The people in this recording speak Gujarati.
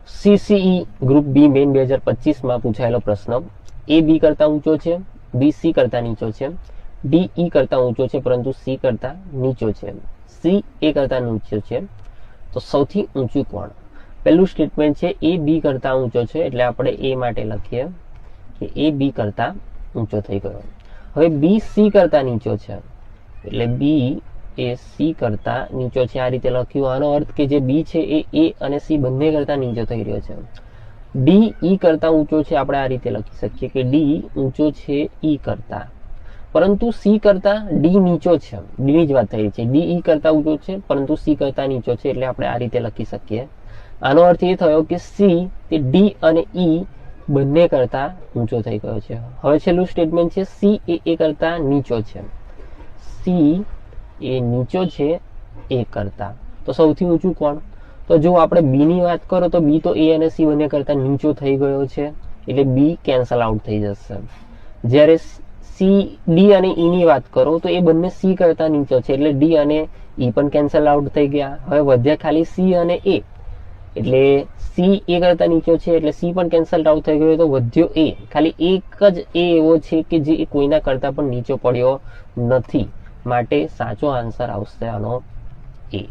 સીસીઈ ગ્રુપ બી મેઇન 2025 પૂછાયેલો પ્રશ્ન, એ બી કરતા ઊંચો છે, બી સી કરતા નીચો છે, ડી ઈ કરતા ઊંચો છે પરંતુ સી કરતા નીચો છે, સી એ કરતા નીચો છે, તો સૌથી ઊંચું કોણ? પહેલું સ્ટેટમેન્ટ છે એ બી કરતા ઊંચો છે, એટલે આપણે એ માટે લખીએ કે એ બી કરતા ઊંચો થઈ ગયો. હવે બી સી કરતા નીચો છે, એટલે બી એ સી કરતા નીચો છે, આ રીતે લખ્યું. આનો અર્થ કે જે બી છે એ અને સી બંને કરતા નીચો થઈ રહ્યો છે. ડી ઈ કરતા ઊંચો છે, આપણે આ રીતે લખી શકીએ કે ડી ઊંચો છે ઈ કરતા, પરંતુ સી કરતા ડી નીચો છે. ડી ની જ વાત થઈ છે. ડી ઈ કરતા ઊંચો છે પરંતુ સી કરતા નીચો છે, એટલે આપણે આ રીતે લખી શકીએ. આનો અર્થ એ થયો કે સી તે ડી અને ઈ બંને કરતા ઊંચો થઈ ગયો છે. હવે છેલ્લું સ્ટેટમેન્ટ છે સી એ કરતા નીચો છે. સી એ નીચો છે એ કરતા, તો સૌથી ઊંચું કોણ? તો જો આપણે બી ની વાત કરો તો બી તો એ અને સી બંને કરતા નીચો થઈ ગયો છે, એટલે બી કેન્સલ આઉટ થઈ જશે. જ્યારે સી ડી અને ઈ ની વાત કરો તો એ બંને સી કરતા નીચો છે, એટલે ડી અને ઈ પણ કેન્સલ આઉટ થઈ ગયા. હવે વધ્યા ખાલી સી અને એ, એટલે સી એ કરતા નીચો છે એટલે સી પણ કેન્સલ આઉટ થઈ ગયો, તો વધ્યો એ. ખાલી એક જ એ એવો છે કે જે કોઈના કરતા પણ નીચો પડ્યો નથી, માટે સાચો આન્સર આવશે આનો એ.